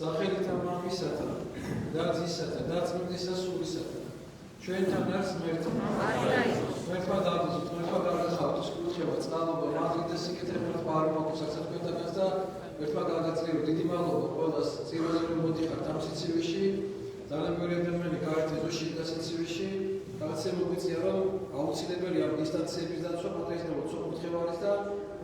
სახელითა მამისათა და ძისათა და წმინდისა სულისათა ჩვენთან არის მერთმა დაგზავნოთ, მერთმა გადახავთ ის კურთხევა, წყალობა, მადლი და სიკეთე მერთმა არ მოგცაც თქვენთანაც და მერთმა გადაგწიოთ დიდი მადლობა ყველას წირვაზე რომ მოდიხართ ამ სიცივეში, ძალიან მერევდემელი გარეთ ეზოში და სიცივეში, რაღაცა მოგვიწია რომ აუცილებელია ამ დისტანციების დაცვა, პატრიოტიზმის საკურთხევა არის და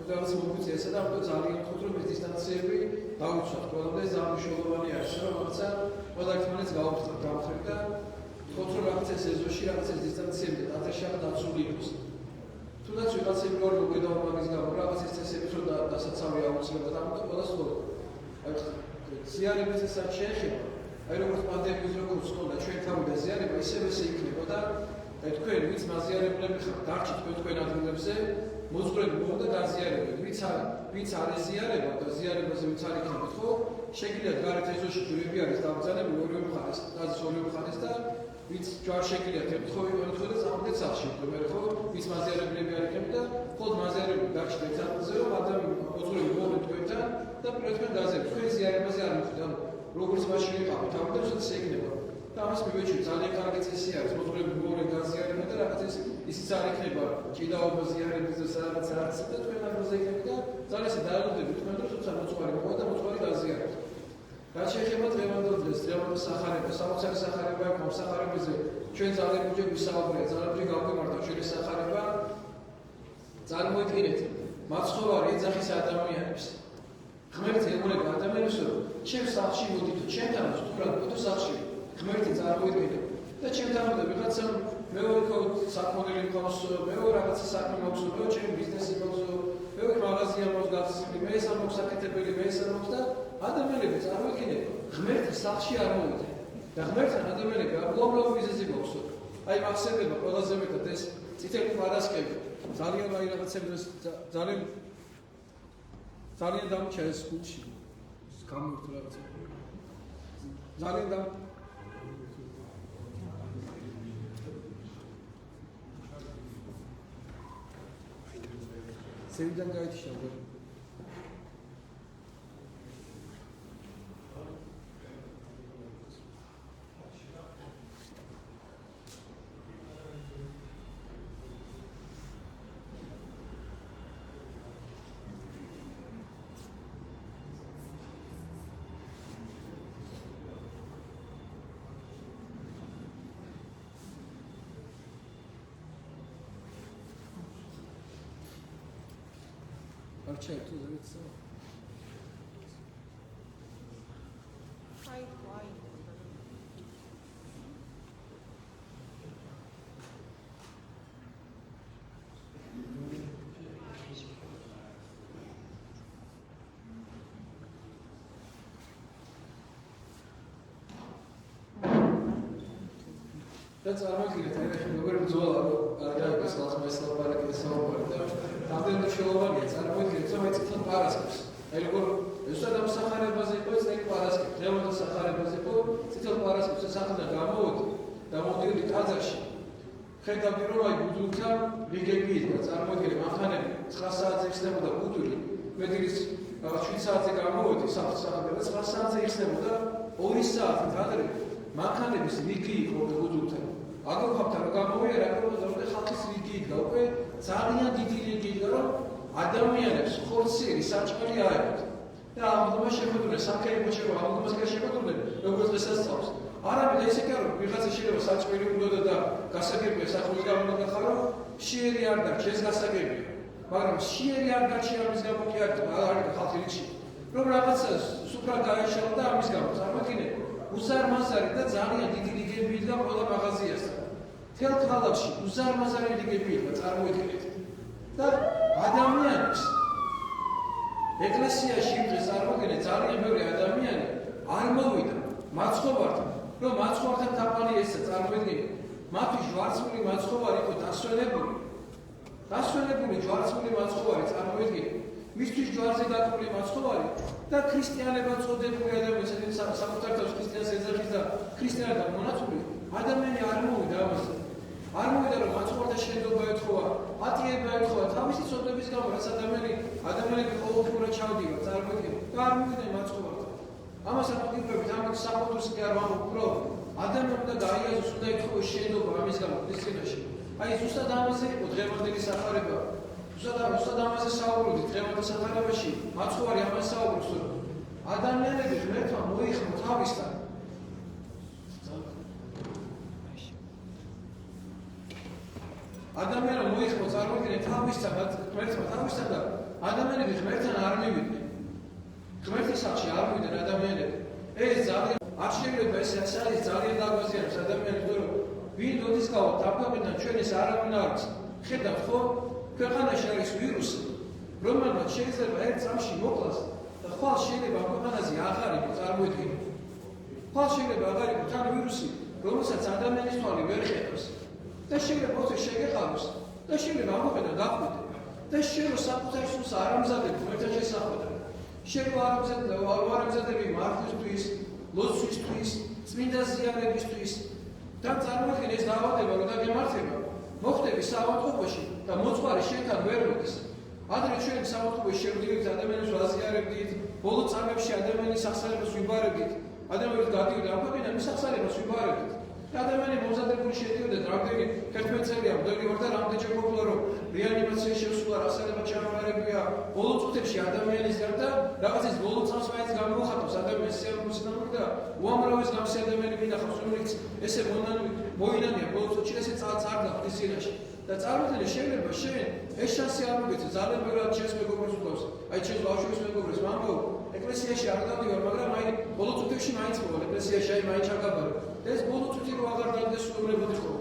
რაღაც მოგვიწია ესა და ამიტომ ძალიან ვთქვით რომ ეს დისტანციები დავუცვათ ყველამდე ძალიან მნიშვნელოვანი არის რომ რაღაცა ყველა ერთმანეთს გავხსნათ და თქო რაღაცა ეზოში რაღაცა დისტანციები და ათაშა დაცული იყოს. თუნდაც ვიღაცები რომ მოგედავა მაგის გამო რაღაც ეს წესები რომ დასაცავი აუცილებლად ამიტომ ყველა სწორად. აი ზიარების ესაც შეეხება აი როგორც პანდემიის როგორც ხონდა ჩვენ თავი და ზიარება ისევე შეიქნება და აი თქვენ ვინც მაზიარებლები ხართ დარჩით თქვენ ადგილებზე მოძღვრები მოხდა დაზიარებები ვინც არ ეზიარება და ზიარებაზე ვინც არ იქნება ხო შეგიძლიათ გარეთ ეზოში ჯვრები არის დამძანებული ორივე მხარეს გაზის ორივე მხარეს და ვინც ჯვარ შეგიძლიათ ემთხოვი და წამოდეთ სახლში მე ხო ვინც მაზიარებლები არ იქნება და ხოლმე მაზიარებლები დარჩით ერთ ადგილზე რომ ადამიანები მოძღვრები მოხდა თქვენთან და პროექტთან დაზიარებთ თქვენ ზიარებაზე არ მოხდა როგორც მაშინ ვიყავით ამიტომ შეიძლება და ამას მივეჩვით ძალიან კარგი წესი არის მოძღვრები მოყოლე გაზიარება და რაღაც ისიც არ იქნება ჭიდაობა ზიარების და რაღაც არც და თქვენ ამაზე იქნება და ძალიან ისე დაალოდებით თქვენ რომ თუმცა მოწყარი მოყვა და მოწყარი დაზიარებთ რაც შეეხება დღევანდელ დღეს დღევანდელ სახარებას საოცარი სახარება აქვს ამ სახარებაზე ჩვენ ძალიან მუჯე ვისაუბრეთ ძალიან მუჯე გავგვიმართა ჩვენი სახარება წარმოიდგინეთ მაცხოვარი ეძახის ადამიანებს ღმერთი ემუნება ადამიანებს რომ ჩემ სახლში მოდით ჩემთან სტუმრად მოდით სახლში ღმერთი წარმოიდგინეთ და ჩემთან უნდა ვიღაცა მეორე საკმონელი მყავს მეორე რაღაცა საქმე მაქვს მეორე ჩემი ბიზნესი მაქვს მეორე მაღაზია მაქვს გასული მე ეს არ მაქვს საკეთებელი მე ეს არ მაქვს და ადამიანები წარმოიდგინეთ ღმერთი სახლში არ მოვიდა და ღმერთთან ადამიანები უამრავ ბიზნესი მაქვს აი მახსენდება ყველაზე მეტად ეს წითელი პარასკევი ძალიან აი რაღაცები ძალიან დამჭა ეს გულში გამოვიდა რაღაცა ძალიან სევიდან გაიჩინე Check to the itself. Why? That's our market. We're going to do this last myself, but I can solve it. After the show, it's our market. So it's a parascopes. I go, instead of Sahara Bazico, it's like parascopes. Never the Sahara Bazico, it's a parascopes, a Sahara Gamod, the Mondi Kazashi. Heta Biroi, Buduka, Vigapid, that's our market. Mahane, Trassad, extend the Buduri, whether it's Shwitsa, the Gamod, Sahara, that's Rassad, extend the Orisa, and other Mahane is Viki for the Buduka. აგოქავთ რა გამოვიდა რომ ხალხის რიგი იქნა უკვე ძალიან დიდი რიგი იქნა რომ ადამიანებს ხორციელი საჭმელი აეღოთ და ამიტომ შეხვედრილ სამკერპო შევა ამიტომ შეხვედრილ როგორც შესაძლოა არამედ ესე კი არა ვიღაცა შეიძლება საჭმელი უნდა და გასაგებია სახლის გამო ნახარო შიერი არ დარჩეს გასაგებია მაგრამ შიერი არ დარჩია ამის გამო კი არის ხალხი რიგი რომ რაღაცა სუფრა გაეშალა და ამის გამო წარმოიდგინე უზარმაზარი და ძალიან დიდი რიგები იდგა ყველა მაღაზიასთან. თელ ქალაქში უზარმაზარი რიგები იდგა წარმოიდგინეთ. და ადამიანებს ეკლესიაში დღეს წარმოიდგინეთ ძალიან ბევრი ადამიანი არ მოვიდა მაცხოვართან, რომ მაცხოვართან თაყვანი ესა წარმოიდგინეთ. მათი ჯვარცმული მაცხოვარი იყო დასვენებული. დასვენებული ჯვარცმული მაცხოვარი წარმოიდგინეთ. მისთვის ჯვარზე დაკრული მაცხოვარი და ქრისტიანება წოდებული ადამიანები საკუთარ თავს ქრისტიანს ეძახის და ქრისტიანად მონაწილე ადამიანი არ მოვიდა ამაზე არ მოვიდა რომ მაცხოვართა შენდობა ეთხოვა ატიება ეთხოვა თავისი წოდების გამო რაც ადამიანები ყოველდღურად ჩავდივა წარმოიდგინე და არ მოვიდა მაცხოვართა ამას აკეთებთ ამით საფუძველს კი არ ვამბობ, ადამიანი უნდა გაიაზროს, უნდა ითხოვოს შენობა ამის გამო ქრისტიანაში. აი ზუსტად ამაზე იყო დღევანდელი სახარება. ზუსტად ამაზე საუბრობთ დღევანდელ სახარებაში. მაცხოვარი ამას საუბრობს, რომ ადამიანები ღმერთმა მოიხმო თავისთან. ადამიანმა მოიხმო წარმოიდგინეთ თავისთან, ღმერთმა თავისთან და ადამიანები ღმერთთან არ მივიდნენ. ღმერთის სახში არ მივიდნენ ადამიანები. ეს ძალიან არ შეიძლება ეს არის ძალიან დაგვაზიანებს ადამიანებს, რომ ვინ დოდის გავა თავგაბედან ჩვენ ეს არავინ არ არის. ხედავთ ხო? ქვეყანაში არის ვირუსი, რომელმაც შეიძლება ერთ წამში მოკლას და ხვალ შეიძლება ქვეყანაზე აღარ იყოს წარმოიდგინეთ. ხვალ შეიძლება აღარ იყოს თან ვირუსი, რომელსაც ადამიანის თვალი ვერ ხედავს. და შეიძლება ოთხი შეგეყაროს და შეიძლება ამოყედა გაყვიდე და შეიძლება საკუთარ სულს არ ამზადებ ღმერთთან შესახვედრად. შეიძლება არ ამზადები მართლისთვის, ლოცვისთვის, წმინდა ზიარებისთვის და წარმოიდგინე ეს დაავადება რომ დაგემართება, მოხდები საავადმყოფოში და მოწყარი შენთან ვერ მოდის. ადრე ჩვენ საავადმყოფოში შევდივით, ადამიანებს ვაზიარებდით, ბოლო წამებში ადამიანის სახსრებას ვიბარებდით, ადამიანებს გადიოდა ამბობდნენ მის სახსრებას ვიბარებდით. ადამიანი მომზადებული შედიოდა რამდენი 11 წელია მდელი ვარ და რამდენჯერ მოკლა რომ რეანიმაციაში შესვლა რასალებად ჩამოყარებია ბოლო წუთებში ადამიანის გარდა რაღაცის ბოლო წამს მაინც გამოხატავს ადამიანის სიამოვნებასთან და უამრავის გამსი ადამიანი მინახავს რომელიც ესე მოინანია ბოლო წუთში ესე წარდა ქრისტიანაში და წარმოიდგინე შეიძლება შენ ეს შანსი არ მოგეცე ძალიან ბევრად ჩემს მეგობრებს ვთქვას აი ჩემს ბავშვებს მეგობრებს ვამბობ ეკლესიაში არ დავდივარ მაგრამ აი ბოლო წუთებში მაინც მოვალ ეკლესიაში აი მაინც ჩაგაბარო ეს ბოლო წუთი რო აღარ დაგდეს უბრალოდ ხო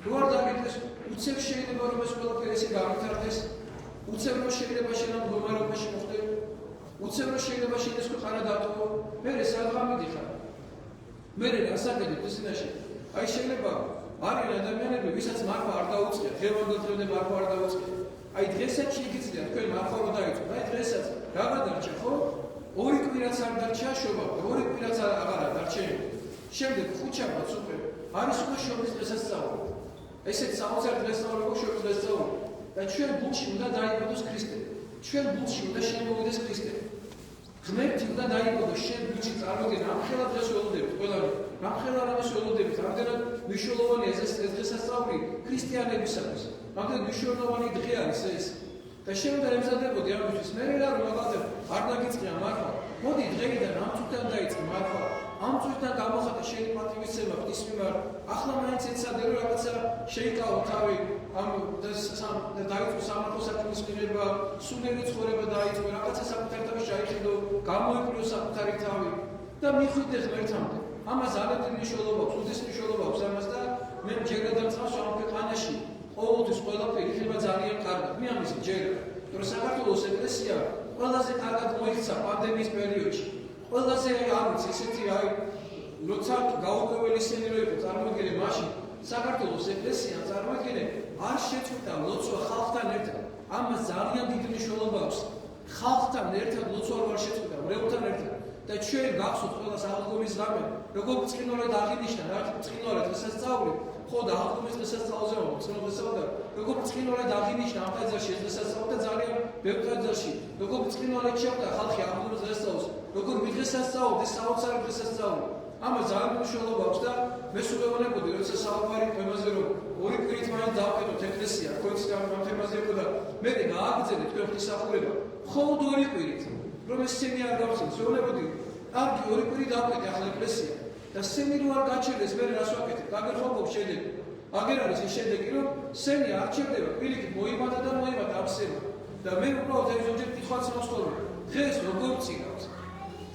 რო არ დაგიდეს უცებ შეიძლება რომ ეს ყველაფერი ესე გამithარდეს უცებ რომ შეიძლება შენ ამ მდგომარეობაში მოხდე უცებ რომ შეიძლება შენ ეს ქვეყანა დატოვო მე საღამი დიხარ მე რასაკეთებ ისინაში აი შეიძლება არიან ადამიანები ვისაც მარხვა არ დაუწყია დღევანდელ დღემდე მარხვა არ დაუწყია აი დღესაც შეგიძლია თქვენ მარხვა რო დაიწყო აი დღესაც რაღა დარჩა ხო ორი კვირაც არ დარჩა შობა ორი კვირაც აღარა დარჩენილი შემდეგ ხუთშაბათს უკვე არის უკვე შობის დღესასწაული. ესეც 60 დღესასწაული იყო შობის დღესასწაული. და ჩვენ გულში უნდა დაიბადოს ქრისტე. ჩვენ გულში უნდა შემოვიდეს ქრისტე. ღმერთი უნდა დაიბადოს შენ გულში წარმოიდგინე ამ ხელა დღეს ველოდებით ყველანი. ამ ხელა რამეს ველოდებით. რამდენად მნიშვნელოვანია ეს დღესასწაული ქრისტიანებისათვის. რამდენად მნიშვნელოვანი დღე არის ეს. და შენ უნდა ემზადებოდი ამისთვის. მე რა რომ მაგალითად არ დაგიწყია მარხვა. მოდი დღეიდან ამ წუთიდან დაიწყე მარხვა. ამ წუთიდან გამოხატე შენი პატივისცემა ღვთის მიმართ. ახლა მაინც ეცადე რომ რაღაცა შეიკავო თავი ამ დაიწყო სამართლის საქმის მიღება, სულიერი ცხოვრება დაიწყო, რაღაცა საკუთარ თავში ჩაიხედო, გამოიკვლიო საკუთარი თავი და მიხვიდე ღმერთამდე. ამას ძალიან დიდი მნიშვნელობა აქვს, უდიდესი მნიშვნელობა აქვს ამას და მე მჯერა დამწყავს ამ ქვეყანაში ყოველთვის ყველაფერი იქნება ძალიან კარგად. მე ამის მჯერა, რომ საქართველოს ეკლესია ყველაზე კარგად მოიქცა პანდემიის პერიოდში. ყველაზე არ ვიცი ესეთი აი როცა გაუკვეველი სცენარო იყო წარმოიდგინე მაშინ საქართველოს ეკლესია წარმოიდგინე არ შეწყვიტა ლოცვა ხალხთან ერთად ამას ძალიან დიდი მნიშვნელობა აქვს ხალხთან ერთად ლოცვა არ შეწყვიტა მრევლთან ერთად და ჩვენ გახსოვთ ყველას აღდგომის ღამე როგორ წინორად აღინიშნა რა წინორად დღესასწაული ხო და აღდგომის დღესასწაულზე წინორად როგორ წინორად აღინიშნა ამ ტაძარში ეს დღესასწაული და ძალიან ბევრ ტაძარში როგორ წინორად შეხვდა ხალხი აღდგომის დღესასწაულს როგორ მიდღესასწაულდა საოცარი დღესასწაული ამას ძალიან მნიშვნელობა აქვს და მე სულ ვეუბნებოდი როცა საუბარი თემაზე რომ ორი კვირით მაინც დავყიდოთ ეკლესია თქვენს ამ თემაზე იყო და მე გააგრძელე თქვენ ღვთისმსახურება მხოლოდ ორი კვირით რომ ეს სცენი არ გავხსენს ვეუბნებოდი კარგი ორი კვირით დავყიდე ახლა ეკლესია და სცენი რო არ გაჩერდეს მე რას ვაკეთებ გაგერხობ შედეგი აგერ არის ეს შედეგი რომ სცენი არ ჩერდება პირიქით მოიმატა და მოიმატა აბსემა და მე უბრალოდ ეს ზოგჯერ კითხვაც მოსწორე დღეს როგორ წიგავს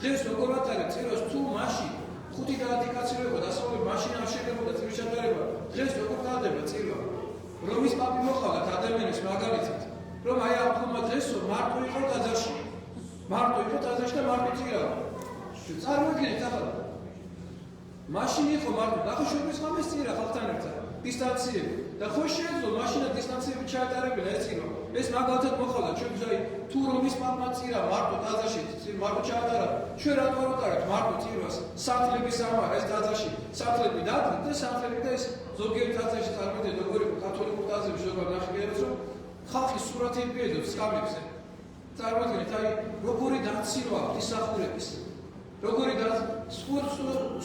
დღეს როგორ ატარებ წიროს თუ მაშინ 5 და 10 კაცი რო იყო დასავლეთ მაშინ არ შეგებოდა წირის ჩატარება დღეს როგორ დადება წირვა რომის პაპი მოხალათ ადამიანის მაგალითად რომ აი აღქმა დღესო მარტო იყო ტაძარში და მარტო წირავ წარმოიდგინეთ ახლა მაშინ იყო მარტო ახლა შორის ღამეს წირა ხალხთან ერთად დისტანციები და ხო შეეძლო მაშინა დისტანციები ჩაატარებინა ეს წირვა ეს მაგალითად მოხალათ ჩვენ აი თუ რომის პაპმა წირა მარტო ტაძარში მარტო ჩაატარა ჩვენ რატო არ ვატარებთ მარტო წირვას სახლების ამარა ეს ტაძარში სახლები დადგეთ და სახლები და ეს ზოგიერთ ტაძარში წარმოიდგინეთ როგორი კათოლიკურ ტაძარში როგორ ნახეთ რომ ხალხი სურათები ეძებს სკამებზე წარმოიდგინეთ აი როგორი დაცინვა ღვთისმსახურების როგორი და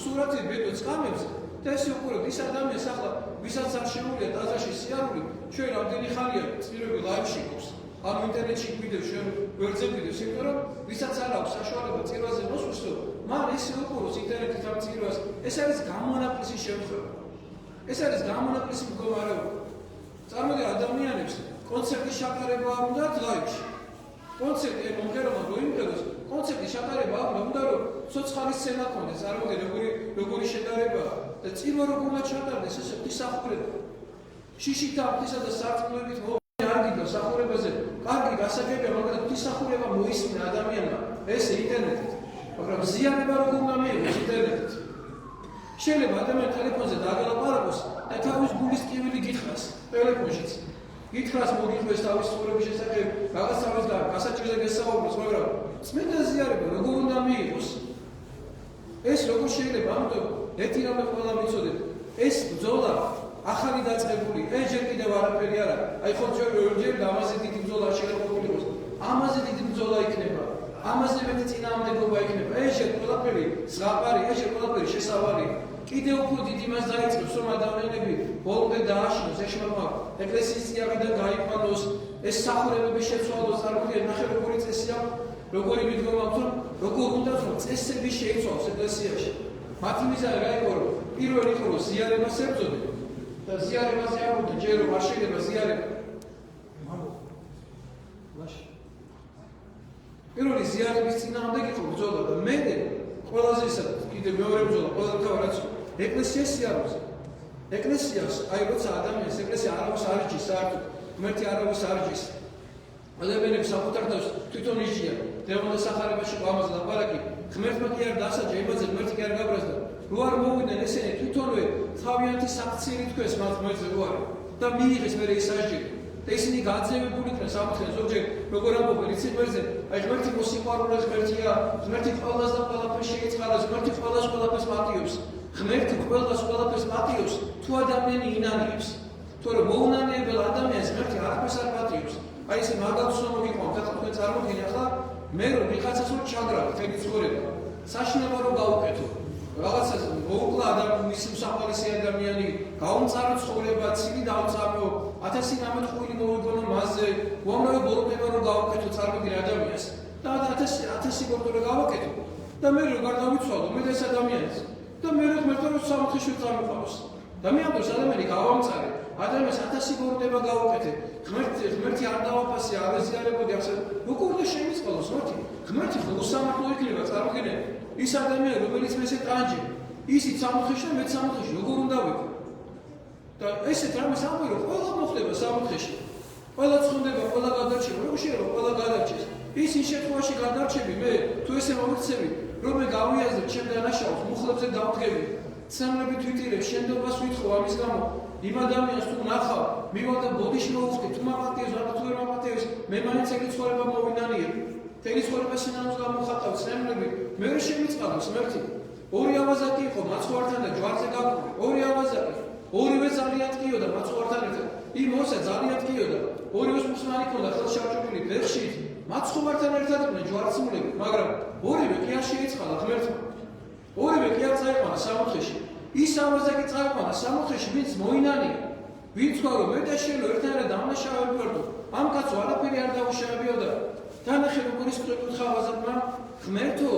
სურათი ბედო წამებს და ესე უყურებთ ის ადამიანს ახლა ვისაც არ შეუძლია ტაძარში სიარული ჩვენ რამდენი ხანია წირები ლაივში გვყავს ანუ ინტერნეტში ვიდეო ჩვენ ვერძე ვიდეოს იმიტომ რომ ვისაც არ აქვს საშუალება წირვაზე მოსვლისო მან ესე უყუროს ინტერნეტით ამ წირვას ეს არის გამონაკლისის შემთხვევა ეს არის გამონაკლისი მდგომარეობა წარმოიდგინე ადამიანებს კონცერტის ჩატარება არ უნდათ ლაივში კონცერტი მომღერალმა მოიმღეროს კონცერტის ჩატარება არ უნდა რომ ცოცხალი სცენა ქონდეს წარმოიდგინე როგორი შედარებაა და წირვა როგორ უნდა ჩატარდეს ესე ფისახურება შიშით აფთისა და სარწმუნოებით არ გიდო სახურებაზე კარგი გასაგებია მაგრამ ფისახურება მოისმინა ადამიანმა ესე ინტერნეტით მაგრამ ზიანება როგორ უნდა მიიღოს ინტერნეტით შეიძლება ადამიანი ტელეფონზე დაგალაპარაკოს და თავის გულის ტკივილი გითხრას ტელეფონშიც გითხრას მოგიყვეს თავის ცხოვრების შესახებ რაღაცას და გასაჭირზე გესაუბროს მაგრამ წმინდა ზიარება როგორ უნდა მიიღოს ეს როგორ შეიძლება ამიტომ ერთი რამე ყველა ვიცოდეთ ეს ბრძოლა ახალი დაწყებული ეჯერ კიდევ არაფერი არა აი ხო ჯერ ამაზე დიდი ბრძოლა შეიძლება იყოს ამაზე დიდი ბრძოლა იქნება ამაზე მეტი წინააღმდეგობა იქნება ეჯერ ყველაფერი ზღაპარი ეჯერ ყველაფერი შესავალი კიდევ უფრო დიდი მას დაიწყებს რომ ადამიანები ბოლომდე დააშინოს ეშმაკმა ეკლესიის წიაღიდან გაიყვანოს ეს სახურებები შეცვალოს წარმოიდგინე ნახე როგორი წესია როგორი მიდგომა აქვს რომ როგორ უნდა რომ წესები შეიცვალოს ეკლესიაში მათი მიზანი რა იყო რომ პირველი იყო რომ ზიარებას ებრძოდნენ და ზიარებაზე არ უნდა ჯერ რომ არ შეიძლება ზიარება პირველი ზიარების წინააღმდეგ იყო ბრძოლა და მე ყველაზე ისე კიდე მეორე ბრძოლა ყველა თავად ეკლესიას სიარულზე ეკლესიას აი როცა ადამიანს ეკლესია არავის არ იჯის საერთოდ ღმერთი არავის არ იჯის ადამიანებს საკუთარ თავს თვითონ იჯიან დემონის სახარებაში ამაზე ლაპარაკი ღმერთმა კი არ დასაჯა იმაზე ღმერთი კი არ გაბრაზდა რო არ მოვიდნენ ესენი თვითონვე თავიანთი საქციელი თქვეს მათ ღმერთზე რო არის და მიიღეს მე ის საჯი და ისინი გაძევებული იქნენ სამართლიან ზოგჯერ როგორ ამბობენ იცით მერზე აი ღმერთი მოსიყვარულე ღმერთია ღმერთი ყველას და ყველაფერს შეიწყალოს ღმერთი ყველას ყველაფერს პატიობს ღმერთი ყველას ყველაფერს პატიობს თუ ადამიანი ინანიებს თორე მოუნანიებელ ადამიანს ღმერთი არაფერს არ პატიობს აი ესე მაგალითს რომ მოგიყვანთ ახლა თქვენ წარმოგიდგენთ ახლა მე რომ ვიღაცას რომ ჩაგრავთ თელი ცხოვრება საშინელო რომ გავუკეთო რაღაცას მოუკლა ადამიანის მსახალისი ადამიანი გაუმწარო ცხოვრება ცილი დავწამო 1000 მოვიგონო მასზე უამრავი ბოლომდება რომ გავუკეთო წარმოგიდგენთ ადამიანს და 1000 ბოლომდება გავაკეთო და მე რომ გარდავიცვალო მე ეს ადამიანს და მე რომ მეთქო რომ სამოთხეში წამოყავს და მე ამბობს ადამიანი გავამწარე ადამიანს 1000 ბოლომდება გავუკეთე ღმერთი არ დავაფასე არ ეზიარებოდი ასე როგორ უნდა შემიწყალოს ღმერთი ხო უსამართლო იქნება წარმოგიდგენთ ის ადამიანი რომელიც მესე ტანჯი ისიც სამოთხეში და მეც სამოთხეში როგორ უნდა ვიყო და ესეთ რამეს ამბობ რომ ყველა მოხდება სამოთხეში ყველა ცხონდება ყველა გადარჩება როგორ შეიძლება ყველა გადარჩეს ის შემთხვევაში გადარჩები მე თუ ესე მომიქცევი რომ მე გავიაზრებ ჩემ დანაშაულს მუხლებზე დავდგები ცემლები თვითირებ შენდობას ვითხოვ ამის გამო იმ ადამიანს თუ ნახავ მივალ და ბოდიში მოვუხდი თუ მაპატიებს რა თუ ვერ მაპატიებს მე მაინც ეგ ცხოვრება მოვინანიებ თელი ცხოვრება სინამდვილეს გამოხატავ ცემლები მე რა შემიწყალოს მერტი ორი ავაზაკი იყო მაცხვართან და ჯვარზე გაკური ორი ავაზაკი ორივე ძალიან ტკიოდა მაცხვართან ერთად იმ მოსა ძალიან ტკიოდა ორივე მსმანი ქონდა ხელშარჭებული ფეხში მაცხვართან ერთად იყვნენ ჯვარცმულები მაგრამ ორივე კი არ შეიწყალა ღმერთმა ორივე კი არ წაიყვანა სამოთხეში ის ავაზაკი წაიყვანა სამოთხეში ვინც მოინანია ვინც თქვა რომ მე და შენ ერთადერთად დამნაშავე ვიყო ამ კაცო არაფერი არ დაუშავებიოდა დანახე როგორ ის კითხვა ავაზაკმა ღმერთო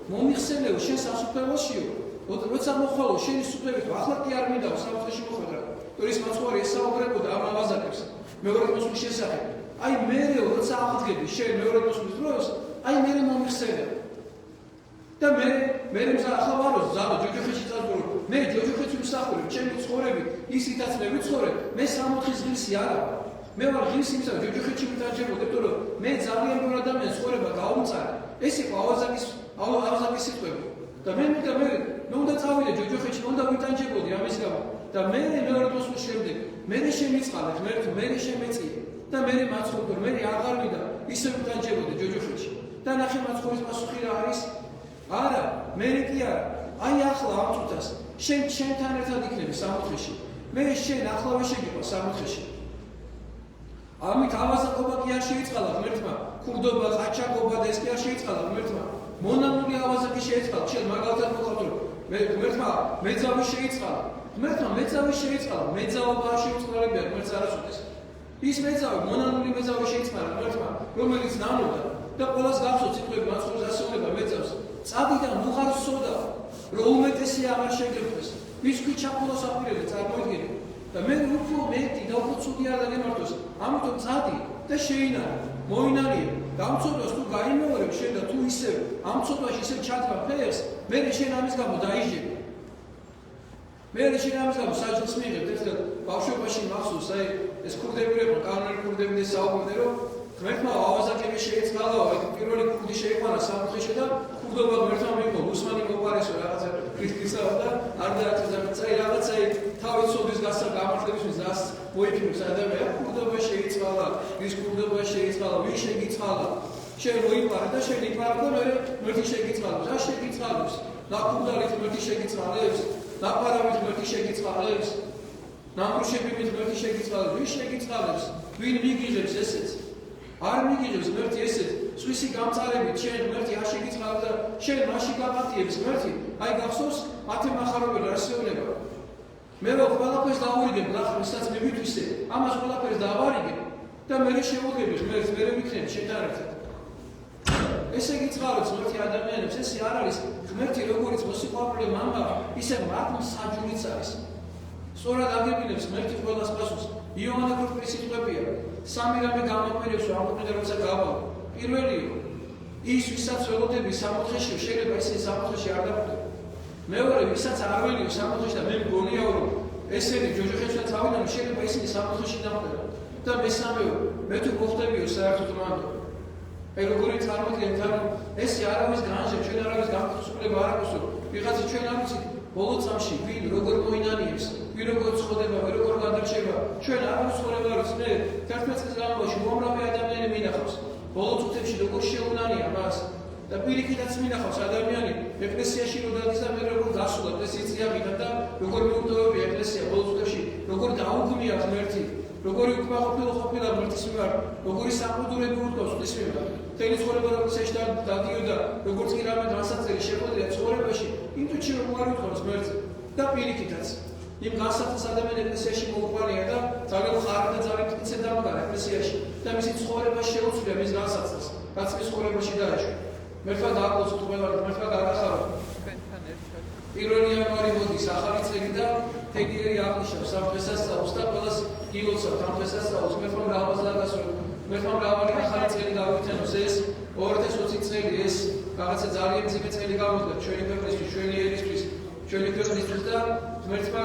მომიხსენეო შენ სასუფეველშიო როცა მოხვალო შენი სუფევით ახლა კი არ მინდა სამოთხეში მოხვედრა ტურის მაცხვარი ესაუბრებოდა ამ ავაზაკებს მეორე მოსვლის შესახებ აი მერეო როცა აღდგები შენ მეორე მოსვლის დროს აი მერე მომიხსენეო და მე ახლა ვაროს ზარო ჯოჯოხეთში წავდივარ მე ჯოჯოხეთში ვსახურებ ჩემი ცხოვრები ისითაც მე ვიცხოვრებ მე სამოთხის ღირსი არა მე ვარ ღირსი იმისა ჯოჯოხეთში ვიტანჯებოდი იმიტომ რომ მე ძალიან ბევრი ადამიანის ცხოვრება გაუმწარე ეს იყო ავაზაკის სიტყვები და მე უნდა წავიდე ჯოჯოხეთში უნდა ვიტანჯებოდი ამის გამო და მე მეორე მოსვლის შემდეგ მე შემიწყალე ღმერთი მე შემეწია და მე მაცხოვრო მე აღარ მინდა ისე ვიტანჯებოდი ჯოჯოხეთში და ნახე მაცხოვრის პასუხი რა არის არა მე კი არა აი ახლა ამ წუთას შენთან ერთად იქნები სამოთხეში მე შენ ახლავე შეგიყვა სამოთხეში ამით ავაზაკობა კი არ შეიწყალა ღმერთმა ქურდობა ყაჩაღობა და ეს კი არ შეიწყალა ღმერთმა მონანული ავაზაკი შეეწყალ, შენ მაგალითად მოყავთ რომ ღმერთმა მეძავი შეიწყალა. ღმერთმა მეძავი შეიწყალა, მეძაობა შეუწყალებია ღმერთს არასოდეს. ის მეძავი, მონანული მეძავი შეიწყალა ღმერთმა, რომელიც ნანობდა და ყველას გახსოვთ სიტყვები მაცხოვრის ასეულება მეძავს. წადიდან უღარ სოდა, რომ უმეტესი აღარ შეგეხვდეს. ვის ქვით ჩაფულოს აპირებდა წარმოიდგინე. და მე უფრო მეტი და უფრო ცუდი არ დაგემართოს. ამიტომ წადი და შეინარე, მოინარიე. და ამ ცოდვას თუ გაიმეორებ შენ და თუ ისევ ამ ცოდვაში ისევ ჩადგა ფერს, მე შენ ამის გამო დაიჟები. მე შენ ამის გამო საჯელს მიიღებ. ერთად ბავშვობაში მახსოვს, აი ეს ქურდები იყო, კანონი ქურდები საუბრობდნენ, რომ ღმერთმა ავაზაკები შეიწყალა, პირველი ქურდი შეიყვანა სამცხეში და ქურდობა ღმერთმა მიიღო, უსმანი მოყარესო რაღაცა კრიტიკისა და არ დააწესა რაღაცა თავის სოდის გამართლებისთვის რას მოიფიქრებს ადამიანს, ქურდობა შეიწყალა, ის ქურდობა შეიწყალა, ვის შეგიწყალა, შენ მოიყარე და შენ იყარე და მე ღმერთი შეგიწყალებს, რა შეგიწყალებს? ნაკურდალით ღმერთი შეგიწყალებს, ნაპარავით ღმერთი შეგიწყალებს, ნამრუშებებით ღმერთი შეგიწყალებს, ვის შეგიწყალებს? ვინ მიგიღებს ესეც? არ მიგიღებს ღმერთი ესეც, სხვისი გამწარებით შენ ღმერთი არ შეგიწყალებს და შენ მაშინ გაპატიებს ღმერთი, აი გახსოვს მათე მახარებელი ასეულება. მე რო ყველაფერს დავურიგებ, ნახე, ვისაც მივიტვისე, ამას ყველაფერს დავარიგებ და მე შევუდგები ღმერთს, მე ვიქნები შენთან ერთად. ესე გიწყალებს ღმერთი ადამიანებს, ესე არ არის ღმერთი როგორც მოსიყვარულე მამა, ისე მათ მსაჯულიც არის. სწორად აგებინებს ღმერთი ყველას პასუხს. იოანე ქორწილის სიტყვებია, სამი რამე გამოგვირევს ამ ყოფნა როცა გავალ. პირველია, ის ვისაც ველოდები სამოთხეში, შეიძლება ისინი სამოთხეში არ დახვდეთ. მეორე, ვისაც არ ველიო სამოთხეში და მე მგონია რომ ესენი ჯოჯოხეთში წავიდნენ, შეიძლება ისინი სამოთხეში დახვდეთ. და მესამეო, მე თუ მოხდებიო საერთოდ მანდ. აი როგორი წარმოიდგენთ, რომ ესე არავის განსხვავება, ჩვენ არავის განსხვავება არ აქვს, ვიღაცა ჩვენ არ ვიცით ბოლო წამში ვინ როგორ მოინანიებს, ვინ როგორ ცხოვრება, ვინ როგორ გადარჩება, ჩვენ არავის ცხოვრება არ ვიცით, მე 11 წლის განმავლობაში უამრავი ადამიანი მინახავს, ბოლო წუთებში როგორ შეუნანია მას და პირიქითაც მინახავს ადამიანი ეკლესიაში რო დადის და მე როგორ გასულა ეკლესიის წიაღიდან და როგორ მიუტოვებია ეკლესია ბოლო წუთებში, როგორ დაუგმია ღმერთი, როგორი უკმაყოფილო ყოფილა ღმერთის მიმართ, როგორი სამყუროები უთქვას ღვთის მიმართ. მთელი ცხოვრება ეკლესიაში დადიოდა, როგორც კი რამე განსაცდელი შეხვედრია ცხოვრებაში, იმდუჩი რომ არ უთქვას ღმერთს და პირიქითაც. იმ განსაცდელს ადამიანი ეკლესიაში მოუყარია და ძალიან ხარ და ძალიან მტკიცე დამგარა ეკლესიაში და მისი ცხოვრება შეუცვლია მის განსაცდელს, რაც მის ცხოვრებაში დაეშვა. მერტვა დააკლოცოთ ყველა, მერტვა გაახარო. პირველი იანვარი მოდის ახალი წელი და თეგიერი აღნიშნავს ამ დღესასწაულს და ყველას გილოცავთ ამ დღესასწაულს, მერტვა მრავალს დაგასვათ. მერტვა მრავალი ახალი წელი გავიტანოს ეს 2020 წელი ეს რაღაცა ძალიან მძიმე წელი გამოდგა ჩვენი ქვეყნისთვის, ჩვენი ერისთვის, ჩვენი ქვეყნისთვის და ღმერთმა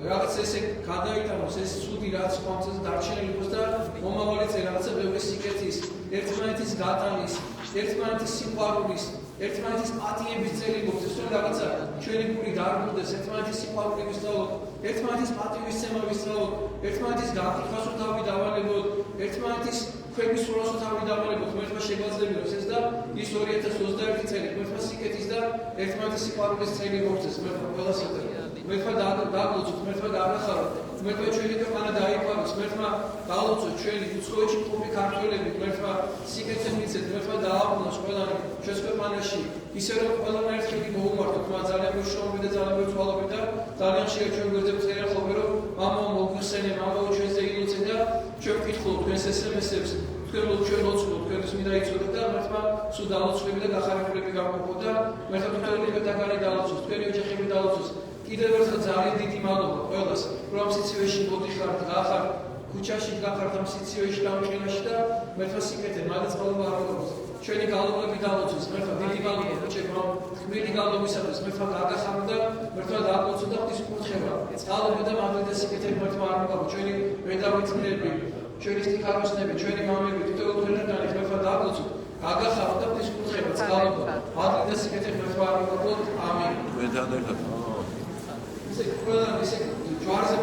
რაღაც ესე გადაიტანოს ეს ცუდი რაც ყოველთვის დარჩენილი იყოს და მომავალი წელი რაღაცა ბევრი სიკეთის, ერთმანეთის გატანის, ერთმანეთის სიყვარულის, ერთმანეთის პატიების წელი მოხდეს, რომ რაღაცა ჩვენი გული დარღვევდეს, ერთმანეთის სიყვარული ვისწავლოთ, ერთმანეთის პატივისცემა ვისწავლოთ, ერთმანეთის გაკითხვას თავი დავალებოთ, ერთმანეთის ქვების სურვილს თავი დავალებოთ, ღმერთმა შეგვაძლებლოს ეს და ის 2021 წელი ღმერთმა სიკეთის და ერთმანეთის სიყვარულის წელი მოხდეს, ღმერთმა ყველას ერთად. ღმერთმა დაგლოცოთ, ღმერთმა გაახაროთ, ღმერთმა ჩვენი ქვეყანა დაიფაროს, ღმერთმა დალოცოთ ჩვენი უცხოეთში მყოფი ქართველები, ღმერთმა სიკეთე მიცეთ, ღმერთმა დააბრუნოს ყველანი ჩვენს ქვეყანაში, ისე რომ ყველანი ერთად მოუმართოთ, მათ ძალიან ბევრი შრომები და ძალიან ბევრი თვალები და ძალიან ხშირად ჩვენ გვერდზე წერია ხოლმე რომ მამაო მოგვიხსენე, მამაო ჩვენზე ილოცე და ჩვენ ვკითხულობ თქვენს SMS-ებს, თქვენ ჩვენ ლოცულობ, თქვენთვის მინდა იცოდეთ და ღმერთმა სულ დალოცვლები და გახარებულები გამოგო და ღმერთმა თქვენი ქვეყანა დალოცოს, თქვენი ოჯახები დალოცოს. კიდევ ერთხელ ძალიან დიდი მადლობა ყველას, რომ სიცივეში მოდიხართ, გახართ, ქუჩაში გახართ ამ სიცივეში და ამყინაში და ღმერთმა სიკეთე, მადლობა არ მოგოს. ჩვენი გალობები დალოცოს, ღმერთმა დიდი მადლობა ქუჩებმა, თქმელი გალობისათვის ღმერთმა გაახაროთ და ღმერთმა დააკლოცოთ და ღვთის კურთხევა. გალობა და მადლობა და სიკეთე ღმერთმა არ მოგაბო, ჩვენი მედავითნები, ჩვენი სტიქაროსნები, ჩვენი მამები, თითოეულ ქვეყანაში ღმერთმა დააკლოცოთ, გაგახაროთ და ღვთის კურთხევა. გალობა, მადლობა და სიკეთე ღმერთმა არ მოგაბო. ამინ. მე დადერხა ისე ყველა ისე ჯვარზე